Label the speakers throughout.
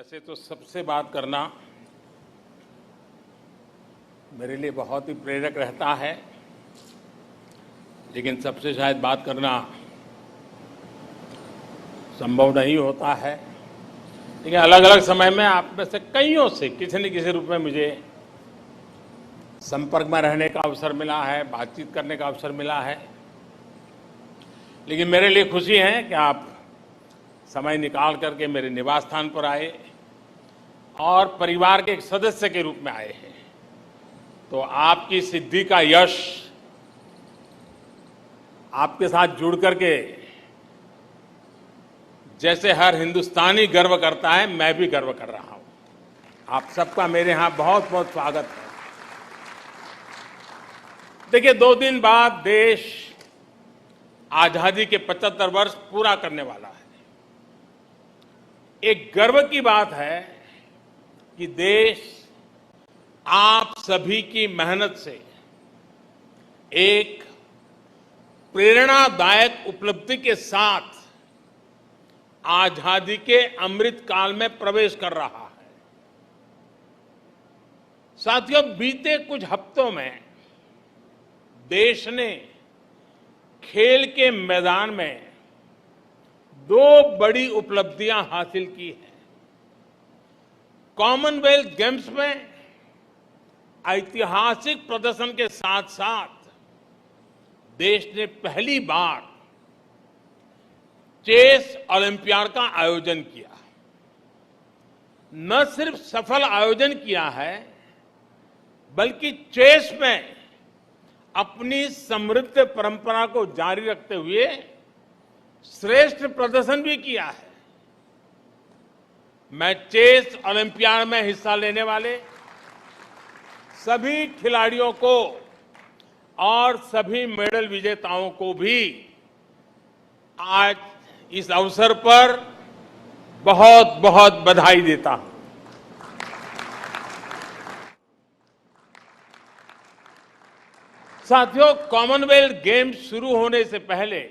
Speaker 1: वैसे तो सबसे बात करना मेरे लिए बहुत ही प्रेरक रहता है, लेकिन सबसे शायद बात करना संभव नहीं होता है। लेकिन अलग अलग समय में आप में से कईयों से किसी न किसी रूप में मुझे संपर्क में रहने का अवसर मिला है, बातचीत करने का अवसर मिला है। लेकिन मेरे लिए खुशी है कि आप समय निकाल करके मेरे निवास स्थान पर आए और परिवार के एक सदस्य के रूप में आए हैं। तो आपकी सिद्धि का यश आपके साथ जुड़ करके जैसे हर हिंदुस्तानी गर्व करता है, मैं भी गर्व कर रहा हूं। आप सबका मेरे यहां बहुत बहुत स्वागत है। देखिए, 2 दिन बाद देश आजादी के 75 वर्ष पूरा करने वाला है। एक गर्व की बात है कि देश आप सभी की मेहनत से एक प्रेरणादायक उपलब्धि के साथ आजादी के अमृत काल में प्रवेश कर रहा है। साथियों, बीते कुछ हफ्तों में देश ने खेल के मैदान में 2 बड़ी उपलब्धियां हासिल की हैं। कॉमनवेल्थ गेम्स में ऐतिहासिक प्रदर्शन के साथ साथ देश ने पहली बार चेस ओलंपियाड का आयोजन किया। न सिर्फ सफल आयोजन किया है, बल्कि चेस में अपनी समृद्ध परंपरा को जारी रखते हुए श्रेष्ठ प्रदर्शन भी किया है। मैं चेस ओलंपियाड में हिस्सा लेने वाले सभी खिलाड़ियों को और सभी मेडल विजेताओं को भी आज इस अवसर पर बहुत बहुत बधाई देता हूं। साथियों, कॉमनवेल्थ गेम्स शुरू होने से पहले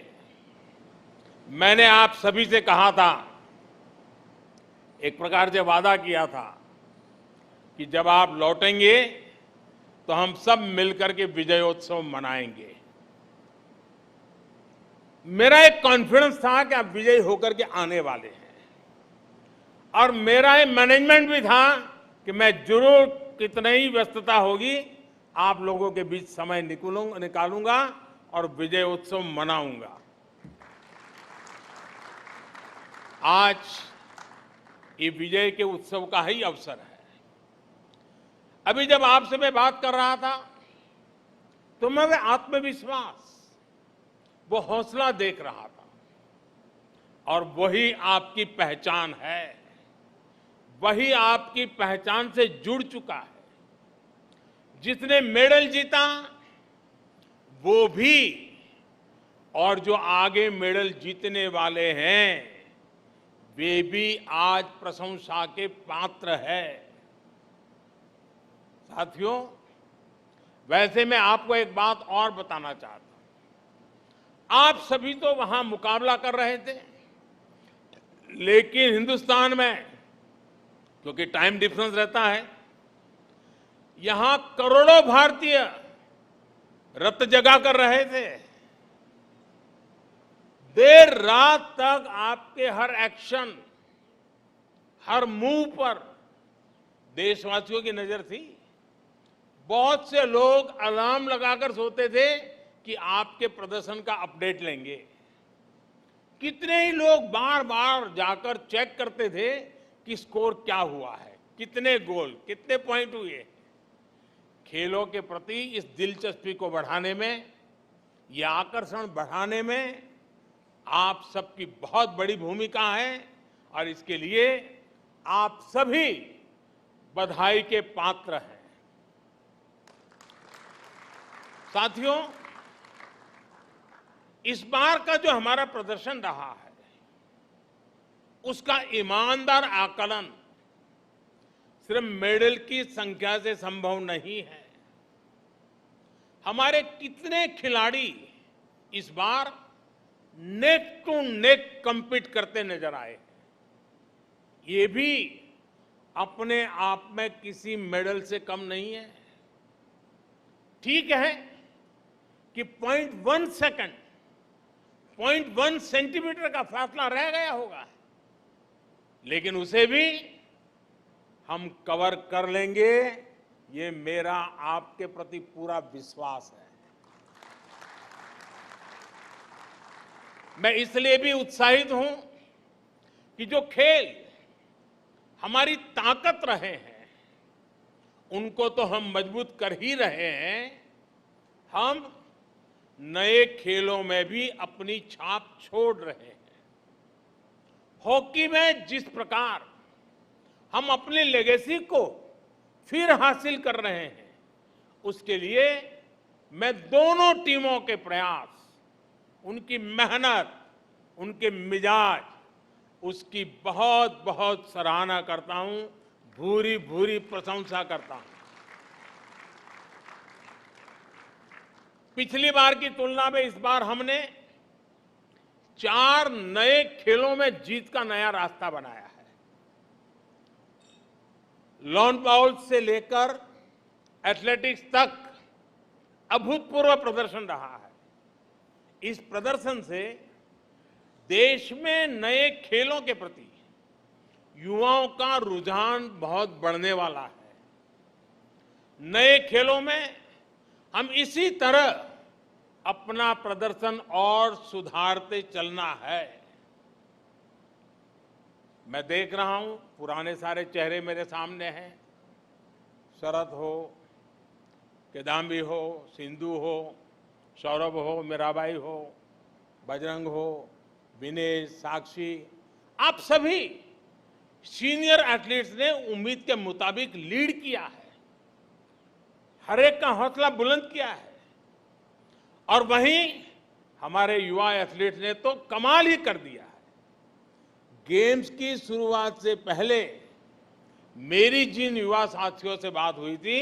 Speaker 1: मैंने आप सभी से कहा था, एक प्रकार से वादा किया था कि जब आप लौटेंगे तो हम सब मिलकर के विजयोत्सव मनाएंगे। मेरा एक कॉन्फिडेंस था कि आप विजयी होकर के आने वाले हैं, और मेरा एक मैनेजमेंट भी था कि मैं जरूर कितनी ही व्यस्तता होगी, आप लोगों के बीच समय निकालूंगा और विजयोत्सव मनाऊंगा। आज ये विजय के उत्सव का ही अवसर है। अभी जब आपसे मैं बात कर रहा था तो मैं आत्मविश्वास, वो हौसला देख रहा था, और वही आपकी पहचान है, वही आपकी पहचान से जुड़ चुका है। जिसने मेडल जीता वो भी, और जो आगे मेडल जीतने वाले हैं वे भी आज प्रशंसा के पात्र है। साथियों, वैसे मैं आपको एक बात और बताना चाहता हूं। आप सभी तो वहां मुकाबला कर रहे थे, लेकिन हिंदुस्तान में क्योंकि टाइम डिफरेंस रहता है, यहां करोड़ों भारतीय रत जगा कर रहे थे। देर रात तक आपके हर एक्शन, हर मूव पर देशवासियों की नजर थी। बहुत से लोग अलार्म लगाकर सोते थे कि आपके प्रदर्शन का अपडेट लेंगे। कितने ही लोग बार बार जाकर चेक करते थे कि स्कोर क्या हुआ है, कितने गोल, कितने पॉइंट हुए। खेलों के प्रति इस दिलचस्पी को बढ़ाने में, ये आकर्षण बढ़ाने में आप सबकी बहुत बड़ी भूमिका है, और इसके लिए आप सभी बधाई के पात्र हैं। साथियों, इस बार का जो हमारा प्रदर्शन रहा है उसका ईमानदार आकलन सिर्फ मेडल की संख्या से संभव नहीं है। हमारे कितने खिलाड़ी इस बार नेक टू नेक compete करते नजर आए, ये भी अपने आप में किसी मेडल से कम नहीं है। ठीक है कि 0.1 सेकंड, 0.1 सेंटीमीटर का फासला रह गया होगा, लेकिन उसे भी हम कवर कर लेंगे, ये मेरा आपके प्रति पूरा विश्वास है। मैं इसलिए भी उत्साहित हूं कि जो खेल हमारी ताकत रहे हैं, उनको तो हम मजबूत कर ही रहे हैं, हम नए खेलों में भी अपनी छाप छोड़ रहे हैं। हॉकी में जिस प्रकार हम अपनी लेगेसी को फिर हासिल कर रहे हैं, उसके लिए मैं दोनों टीमों के प्रयास, उनकी मेहनत, उनके मिजाज, उसकी बहुत बहुत सराहना करता हूं, भूरी भूरी प्रशंसा करता हूं। पिछली बार की तुलना में इस बार हमने 4 नए खेलों में जीत का नया रास्ता बनाया है। लॉन बाउल्स से लेकर एथलेटिक्स तक अभूतपूर्व प्रदर्शन रहा है। इस प्रदर्शन से देश में नए खेलों के प्रति युवाओं का रुझान बहुत बढ़ने वाला है। नए खेलों में हम इसी तरह अपना प्रदर्शन और सुधारते चलना है। मैं देख रहा हूं, पुराने सारे चेहरे मेरे सामने हैं। शरद हो, किदाम्बी हो, सिंधु हो, सौरभ हो, मीराबाई हो, बजरंग हो, विनेश, साक्षी, आप सभी सीनियर एथलीट्स ने उम्मीद के मुताबिक लीड किया है, हर एक का हौसला बुलंद किया है। और वहीं हमारे युवा एथलीट्स ने तो कमाल ही कर दिया है। गेम्स की शुरुआत से पहले मेरी जिन युवा साथियों से बात हुई थी,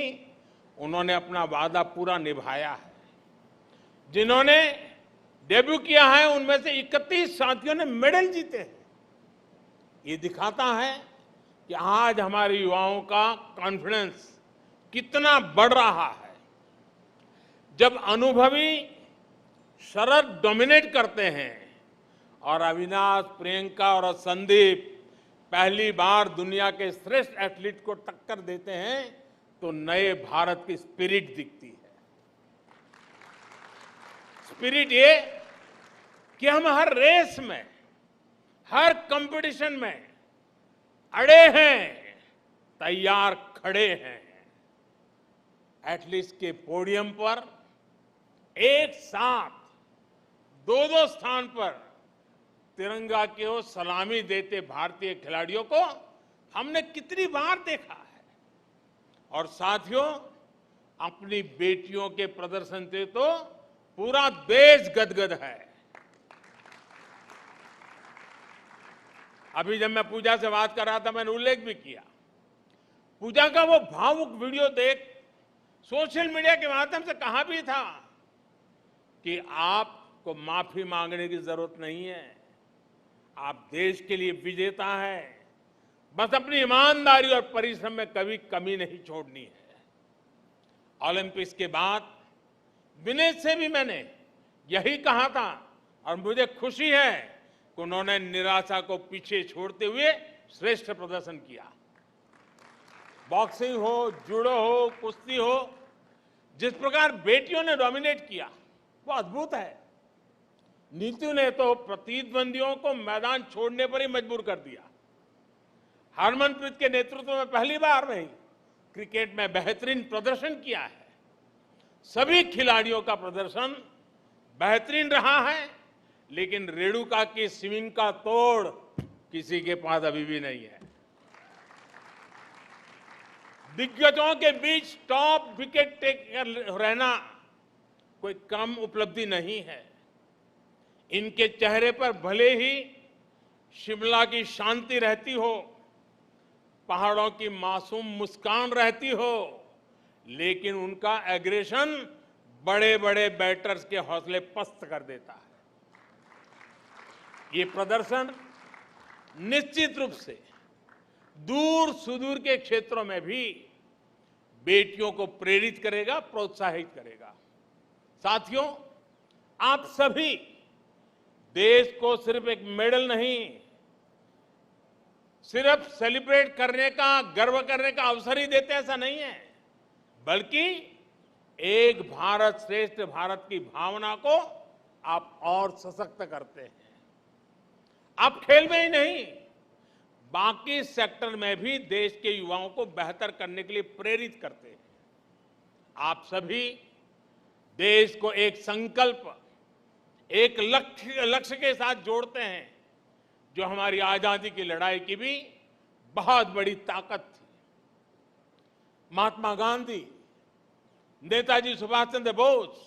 Speaker 1: उन्होंने अपना वादा पूरा निभाया है। जिन्होंने डेब्यू किया है, उनमें से 31 साथियों ने मेडल जीते हैं। ये दिखाता है कि आज हमारे युवाओं का कॉन्फिडेंस कितना बढ़ रहा है। जब अनुभवी शरद डोमिनेट करते हैं और अविनाश, प्रियंका और संदीप पहली बार दुनिया के श्रेष्ठ एथलीट को टक्कर देते हैं, तो नए भारत की स्पिरिट दिखती है। स्पिरिट ये कि हम हर रेस में, हर कंपटीशन में अड़े हैं, तैयार खड़े हैं। एथलीट्स के पोडियम पर एक साथ 2-2 स्थान पर तिरंगा की ओर सलामी देते भारतीय खिलाड़ियों को हमने कितनी बार देखा है। और साथियों, अपनी बेटियों के प्रदर्शन से तो पूरा देश गदगद है। अभी जब मैं पूजा से बात कर रहा था, मैंने उल्लेख भी किया, पूजा का वो भावुक वीडियो देख सोशल मीडिया के माध्यम से कहा भी था कि आपको माफी मांगने की जरूरत नहीं है, आप देश के लिए विजेता हैं, बस अपनी ईमानदारी और परिश्रम में कभी कमी नहीं छोड़नी है। ओलंपिक्स के बाद विनेश से भी मैंने यही कहा था और मुझे खुशी है कि उन्होंने निराशा को पीछे छोड़ते हुए श्रेष्ठ प्रदर्शन किया। बॉक्सिंग हो, जूडो हो, कुश्ती हो, जिस प्रकार बेटियों ने डोमिनेट किया वो अद्भुत है। नीतू ने तो प्रतिद्वंदियों को मैदान छोड़ने पर ही मजबूर कर दिया। हरमनप्रीत के नेतृत्व में पहली बार नहीं, क्रिकेट में बेहतरीन प्रदर्शन किया है। सभी खिलाड़ियों का प्रदर्शन बेहतरीन रहा है, लेकिन रेणुका की स्विंग का तोड़ किसी के पास अभी भी नहीं है। दिग्गजों के बीच टॉप विकेट टेकर रहना कोई कम उपलब्धि नहीं है। इनके चेहरे पर भले ही शिमला की शांति रहती हो, पहाड़ों की मासूम मुस्कान रहती हो, लेकिन उनका एग्रेशन बड़े बड़े बैटर्स के हौसले पस्त कर देता है। ये प्रदर्शन निश्चित रूप से दूर सुदूर के क्षेत्रों में भी बेटियों को प्रेरित करेगा, प्रोत्साहित करेगा। साथियों, आप सभी देश को सिर्फ एक मेडल नहीं, सिर्फ सेलिब्रेट करने का, गर्व करने का अवसर ही देते, ऐसा नहीं है, बल्कि एक भारत श्रेष्ठ भारत की भावना को आप और सशक्त करते हैं। आप खेल में ही नहीं, बाकी सेक्टर में भी देश के युवाओं को बेहतर करने के लिए प्रेरित करते हैं। आप सभी देश को एक संकल्प, एक लक्ष्य के साथ जोड़ते हैं, जो हमारी आजादी की लड़ाई की भी बहुत बड़ी ताकत थी। महात्मा गांधी, नेताजी सुभाष चंद्र बोस,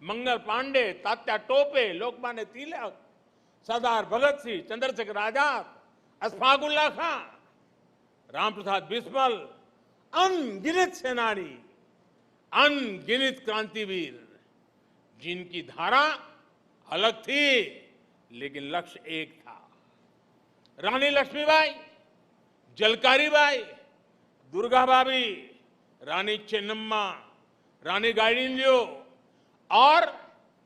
Speaker 1: मंगल पांडे, तात्या टोपे, लोकमान्य तिलक, सरदार भगत सिंह, चंद्रशेखर आजाद, अशफाक उल्लाह खां, रामप्रसाद बिस्मिल, अनगिनत सेनानी, अनगिनत क्रांतिवीर, जिनकी धारा अलग थी लेकिन लक्ष्य एक था। रानी लक्ष्मीबाई, झलकारी बाई, दुर्गा भाभी, रानी चेन्नम्मा, रानी गाइडिंलियो और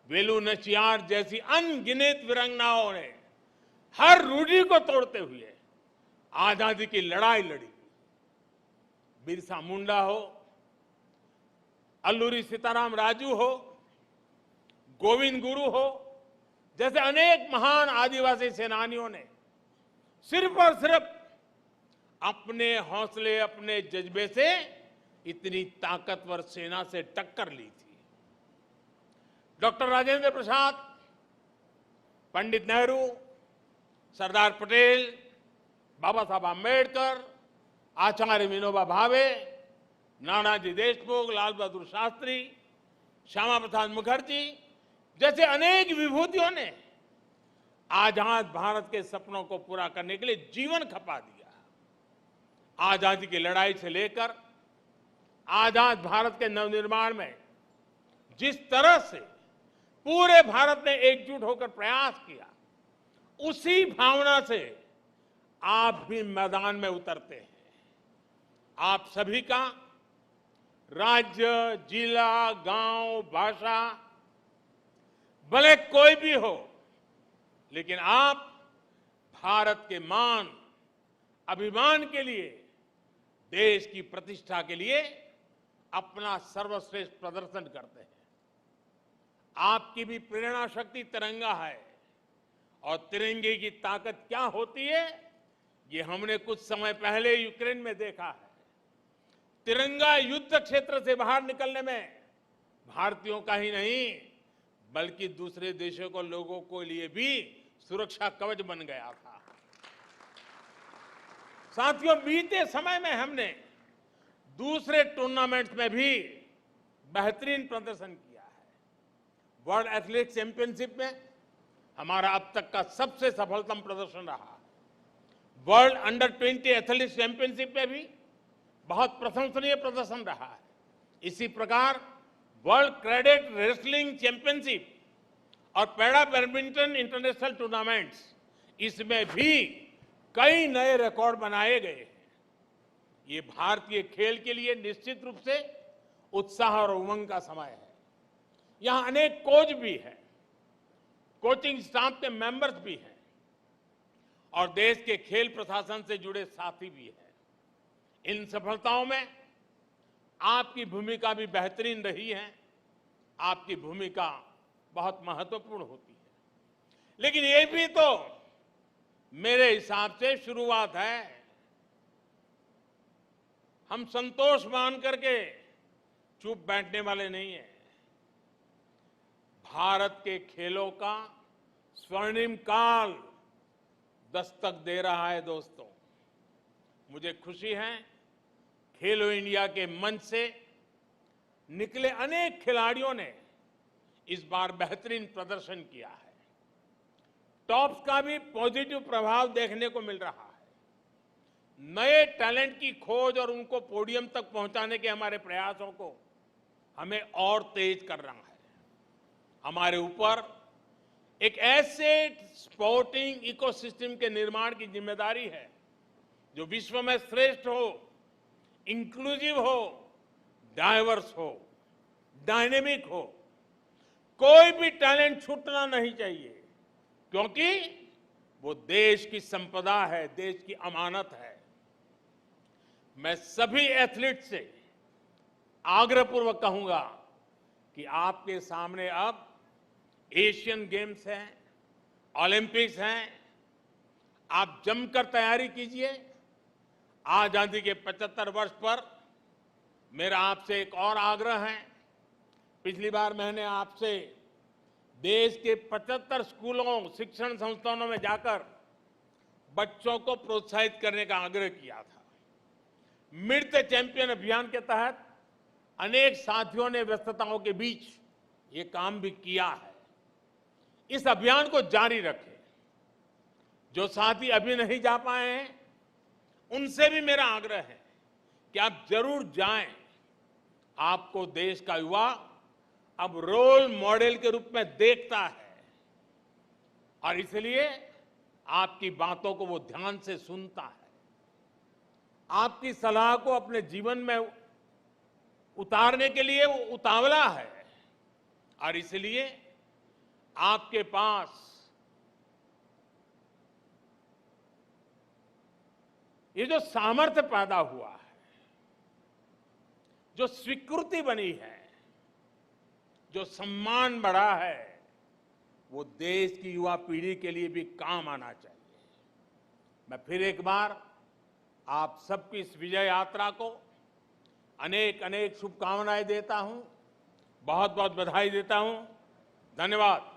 Speaker 1: वेलु नचियार जैसी अनगिनत वीरांगनाओं ने हर रूढ़ी को तोड़ते हुए आजादी की लड़ाई लड़ी। बिरसा मुंडा हो, अल्लूरी सीताराम राजू हो, गोविंद गुरु हो, जैसे अनेक महान आदिवासी सेनानियों ने सिर्फ और सिर्फ अपने हौसले, अपने जज्बे से इतनी ताकतवर सेना से टक्कर ली थी। डॉक्टर राजेंद्र प्रसाद, पंडित नेहरू, सरदार पटेल, बाबा साहब आंबेडकर, आचार्य विनोबा भावे, नानाजी देशमुख, लाल बहादुर शास्त्री, श्यामा प्रसाद मुखर्जी जैसे अनेक विभूतियों ने आजाद भारत के सपनों को पूरा करने के लिए जीवन खपा दिया। आजादी की लड़ाई से लेकर आजाद भारत के नवनिर्माण में जिस तरह से पूरे भारत ने एकजुट होकर प्रयास किया, उसी भावना से आप भी मैदान में उतरते हैं। आप सभी का राज्य, जिला, गांव, भाषा भले कोई भी हो, लेकिन आप भारत के मान, अभिमान के लिए, देश की प्रतिष्ठा के लिए अपना सर्वश्रेष्ठ प्रदर्शन करते हैं। आपकी भी प्रेरणा शक्ति तिरंगा है, और तिरंगे की ताकत क्या होती है, ये हमने कुछ समय पहले यूक्रेन में देखा है। तिरंगा युद्ध क्षेत्र से बाहर निकलने में भारतीयों का ही नहीं, बल्कि दूसरे देशों को, लोगों के लिए भी सुरक्षा कवच बन गया था। साथियों, बीते समय में हमने दूसरे टूर्नामेंट्स में भी बेहतरीन प्रदर्शन किया है। वर्ल्ड एथलेटिक्स चैंपियनशिप में हमारा अब तक का सबसे सफलतम प्रदर्शन रहा। वर्ल्ड अंडर 20 एथलेटिक्स चैंपियनशिप में भी बहुत प्रशंसनीय प्रदर्शन रहा है। इसी प्रकार वर्ल्ड कैडेट रेसलिंग चैंपियनशिप और पैरा बैडमिंटन इंटरनेशनल टूर्नामेंट्स, इसमें भी कई नए रिकॉर्ड बनाए गए हैं। ये भारतीय खेल के लिए निश्चित रूप से उत्साह और उमंग का समय है। यहां अनेक कोच भी हैं, कोचिंग स्टाफ के मेंबर्स भी हैं, और देश के खेल प्रशासन से जुड़े साथी भी हैं। इन सफलताओं में आपकी भूमिका भी बेहतरीन रही है। आपकी भूमिका बहुत महत्वपूर्ण होती है। लेकिन ये भी तो मेरे हिसाब से शुरुआत है। हम संतोष मान करके चुप बैठने वाले नहीं हैं। भारत के खेलों का स्वर्णिम काल दस्तक दे रहा है। दोस्तों, मुझे खुशी है, खेलो इंडिया के मंच से निकले अनेक खिलाड़ियों ने इस बार बेहतरीन प्रदर्शन किया है। टॉप्स का भी पॉजिटिव प्रभाव देखने को मिल रहा है। नए टैलेंट की खोज और उनको पोडियम तक पहुंचाने के हमारे प्रयासों को हमें और तेज कर रहा है। हमारे ऊपर एक ऐसे स्पोर्टिंग इकोसिस्टम के निर्माण की जिम्मेदारी है जो विश्व में श्रेष्ठ हो, इंक्लूसिव हो, डाइवर्स हो, डायनेमिक हो। कोई भी टैलेंट छूटना नहीं चाहिए, क्योंकि वो देश की संपदा है, देश की अमानत है। मैं सभी एथलीट से आग्रहपूर्वक कहूंगा कि आपके सामने अब एशियन गेम्स हैं, ओलंपिक्स हैं, आप जमकर तैयारी कीजिए। आजादी के 75 वर्ष पर मेरा आपसे एक और आग्रह है। पिछली बार मैंने आपसे देश के 75 स्कूलों, शिक्षण संस्थानों में जाकर बच्चों को प्रोत्साहित करने का आग्रह किया था। मीट द चैंपियन अभियान के तहत अनेक साथियों ने व्यस्तताओं के बीच ये काम भी किया है। इस अभियान को जारी रखें। जो साथी अभी नहीं जा पाए हैं, उनसे भी मेरा आग्रह है कि आप जरूर जाएं। आपको देश का युवा अब रोल मॉडल के रूप में देखता है और इसलिए आपकी बातों को वो ध्यान से सुनता है, आपकी सलाह को अपने जीवन में उतारने के लिए वो उतावला है और इसलिए आपके पास ये जो सामर्थ्य पैदा हुआ है, जो स्वीकृति बनी है, जो सम्मान बढ़ा है, वो देश की युवा पीढ़ी के लिए भी काम आना चाहिए। मैं फिर एक बार आप सबकी इस विजय यात्रा को अनेक अनेक शुभकामनाएं देता हूं, बहुत बहुत बधाई देता हूं। धन्यवाद।